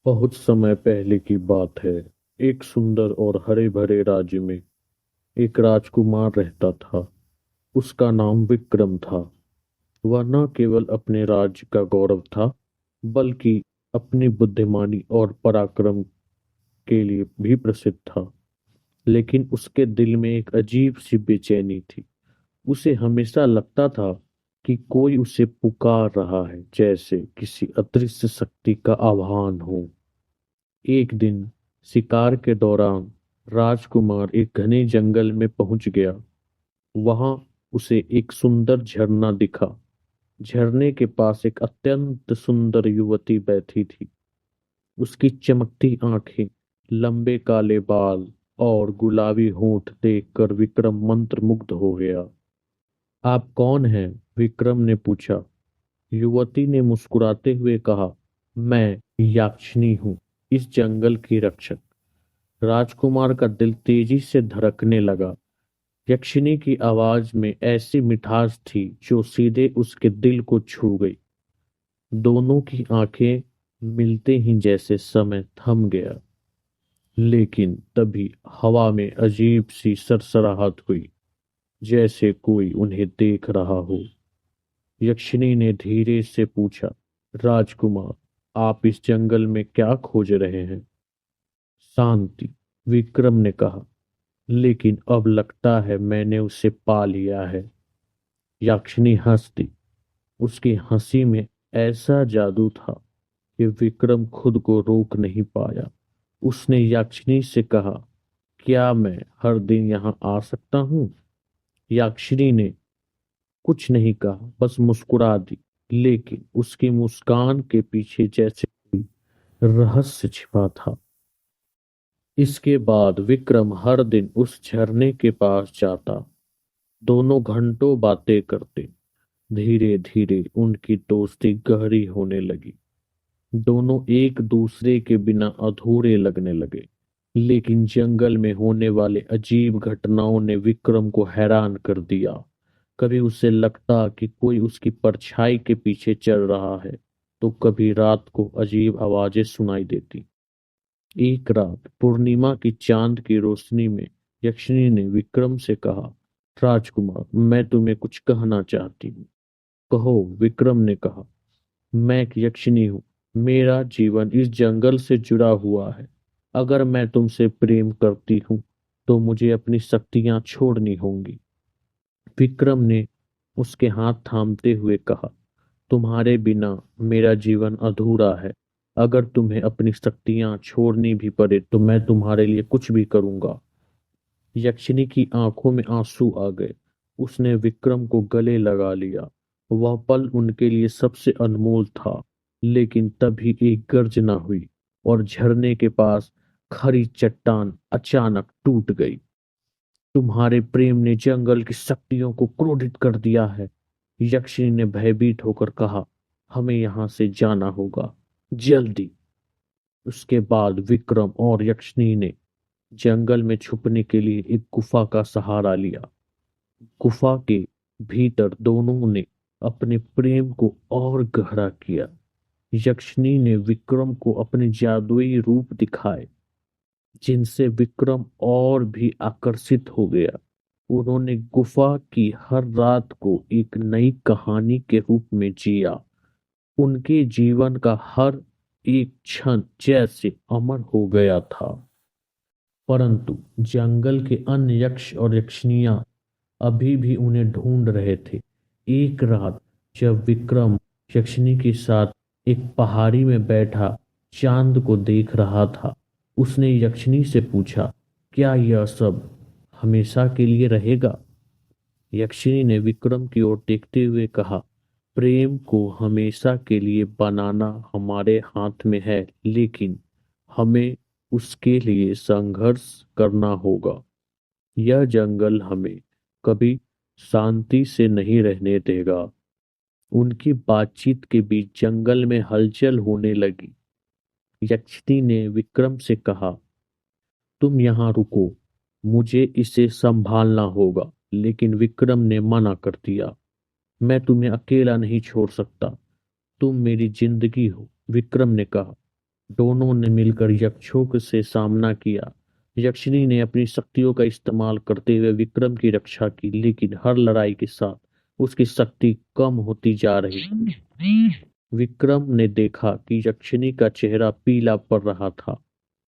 बहुत समय पहले की बात है। एक सुंदर और हरे भरे राज्य में एक राजकुमार रहता था। उसका नाम विक्रम था। वह न केवल अपने राज्य का गौरव था, बल्कि अपनी बुद्धिमानी और पराक्रम के लिए भी प्रसिद्ध था। लेकिन उसके दिल में एक अजीब सी बेचैनी थी। उसे हमेशा लगता था कि कोई उसे पुकार रहा है, जैसे किसी अदृश्य शक्ति का आह्वान हो। एक दिन शिकार के दौरान राजकुमार एक घने जंगल में पहुंच गया। वहां उसे एक सुंदर झरना दिखा। झरने के पास एक अत्यंत सुंदर युवती बैठी थी। उसकी चमकती आंखें, लंबे काले बाल और गुलाबी होंठ देखकर विक्रम मंत्रमुग्ध हो गया। आप कौन हैं? विक्रम ने पूछा। युवती ने मुस्कुराते हुए कहा, मैं याक्षनी हूँ, इस जंगल की रक्षक। राजकुमार का दिल तेजी से धड़कने लगा। यक्षिनी की आवाज में ऐसी मिठास थी जो सीधे उसके दिल को छू गई। दोनों की आंखें मिलते ही जैसे समय थम गया। लेकिन तभी हवा में अजीब सी सरसराहट हुई, जैसे कोई उन्हें देख रहा हो। यक्षिनी ने धीरे से पूछा, राजकुमार, आप इस जंगल में क्या खोज रहे हैं? शांति, विक्रम ने कहा। लेकिन अब लगता है मैंने उसे पा लिया है। याक्षिनी हंस दी। उसकी हंसी में ऐसा जादू था कि विक्रम खुद को रोक नहीं पाया। उसने याक्षिनी से कहा, क्या मैं हर दिन यहाँ आ सकता हूँ? याक्षिनी ने कुछ नहीं कहा, बस मुस्कुरा दी। लेकिन उसकी मुस्कान के पीछे जैसे कोई रहस्य छिपा था। इसके बाद विक्रम हर दिन उस झरने के पास जाता। दोनों घंटों बातें करते। धीरे धीरे उनकी दोस्ती गहरी होने लगी। दोनों एक दूसरे के बिना अधूरे लगने लगे। लेकिन जंगल में होने वाले अजीब घटनाओं ने विक्रम को हैरान कर दिया। कभी उसे लगता कि कोई उसकी परछाई के पीछे चल रहा है, तो कभी रात को अजीब आवाजें सुनाई देती। एक रात पूर्णिमा की चांद की रोशनी में यक्षिनी ने विक्रम से कहा, राजकुमार, मैं तुम्हें कुछ कहना चाहती हूँ। कहो, विक्रम ने कहा। मैं एक यक्षिनी हूँ। मेरा जीवन इस जंगल से जुड़ा हुआ है। अगर मैं तुमसे प्रेम करती हूँ, तो मुझे अपनी शक्तियां छोड़नी होंगी। विक्रम ने उसके हाथ थामते हुए कहा, तुम्हारे बिना मेरा जीवन अधूरा है। अगर तुम्हें अपनी शक्तियां छोड़नी भी पड़े तो मैं तुम्हारे लिए कुछ भी करूंगा। यक्षिनी की आंखों में आंसू आ गए। उसने विक्रम को गले लगा लिया। वह पल उनके लिए सबसे अनमोल था। लेकिन तभी एक गर्जना हुई और झरने के पास खड़ी चट्टान अचानक टूट गई। तुम्हारे प्रेम ने जंगल की शक्तियों को क्रोधित कर दिया है, यक्षिनी ने भयभीत होकर कहा। हमें यहां से जाना होगा, जल्दी। उसके बाद विक्रम और यक्षिनी ने जंगल में छुपने के लिए एक गुफा का सहारा लिया। गुफा के भीतर दोनों ने अपने प्रेम को और गहरा किया। यक्षिनी ने विक्रम को अपने जादुई रूप दिखाए, जिनसे विक्रम और भी आकर्षित हो गया। उन्होंने गुफा की हर रात को एक नई कहानी के रूप में जिया। उनके जीवन का हर एक क्षण जैसे अमर हो गया था। परंतु जंगल के अन्य यक्ष और यक्षिनियां अभी भी उन्हें ढूंढ रहे थे। एक रात जब विक्रम यक्षिनी के साथ एक पहाड़ी में बैठा चांद को देख रहा था, उसने यक्षिनी से पूछा, क्या यह सब हमेशा के लिए रहेगा? यक्षिनी ने विक्रम की ओर देखते हुए कहा, प्रेम को हमेशा के लिए बनाना हमारे हाथ में है, लेकिन हमें उसके लिए संघर्ष करना होगा। यह जंगल हमें कभी शांति से नहीं रहने देगा। उनकी बातचीत के बीच जंगल में हलचल होने लगी। यक्षिनी ने विक्रम से कहा, तुम यहाँ रुको, मुझे इसे संभालना होगा। लेकिन विक्रम ने मना कर दिया। मैं तुम्हें अकेला नहीं छोड़ सकता, तुम मेरी जिंदगी हो, विक्रम ने कहा। दोनों ने मिलकर यक्षों से सामना किया। यक्षिनी ने अपनी शक्तियों का इस्तेमाल करते हुए विक्रम की रक्षा की, लेकिन हर लड़ाई के साथ उसकी शक्ति कम होती जा रही थी। विक्रम ने देखा कि यक्षिनी का चेहरा पीला पड़ रहा था।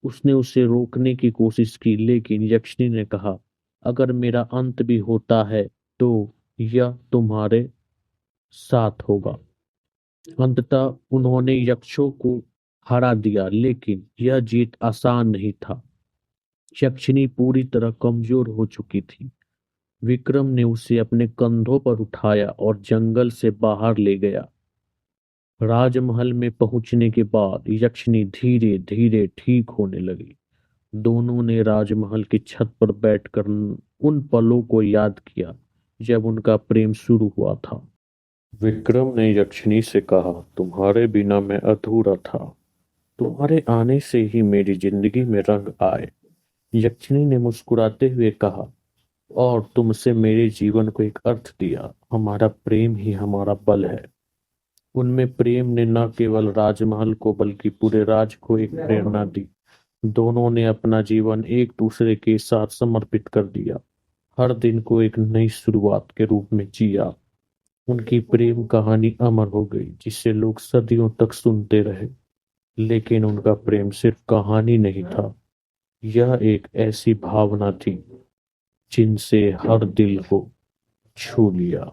उसने उसे रोकने की कोशिश की, लेकिन यक्षिनी ने कहा, अगर मेरा अंत भी होता है तो यह तुम्हारे साथ होगा। अंततः उन्होंने यक्षों को हरा दिया, लेकिन यह जीत आसान नहीं था। यक्षिनी पूरी तरह कमजोर हो चुकी थी। विक्रम ने उसे अपने कंधों पर उठाया और जंगल से बाहर ले गया। राजमहल में पहुंचने के बाद यक्षिनी धीरे धीरे ठीक होने लगी। दोनों ने राजमहल की छत पर बैठकर उन पलों को याद किया जब उनका प्रेम शुरू हुआ था। विक्रम ने यक्षिनी से कहा, तुम्हारे बिना मैं अधूरा था। तुम्हारे आने से ही मेरी जिंदगी में रंग आए। यक्षिनी ने मुस्कुराते हुए कहा, और तुमसे मेरे जीवन को एक अर्थ दिया। हमारा प्रेम ही हमारा बल है। उनमें प्रेम ने न केवल राजमहल को बल्कि पूरे राज को एक प्रेरणा दी। दोनों ने अपना जीवन एक दूसरे के साथ समर्पित कर दिया, हर दिन को एक नई शुरुआत के रूप में जिया। उनकी प्रेम कहानी अमर हो गई, जिसे लोग सदियों तक सुनते रहे। लेकिन उनका प्रेम सिर्फ कहानी नहीं था, यह एक ऐसी भावना थी जिनसे हर दिल को छू लिया।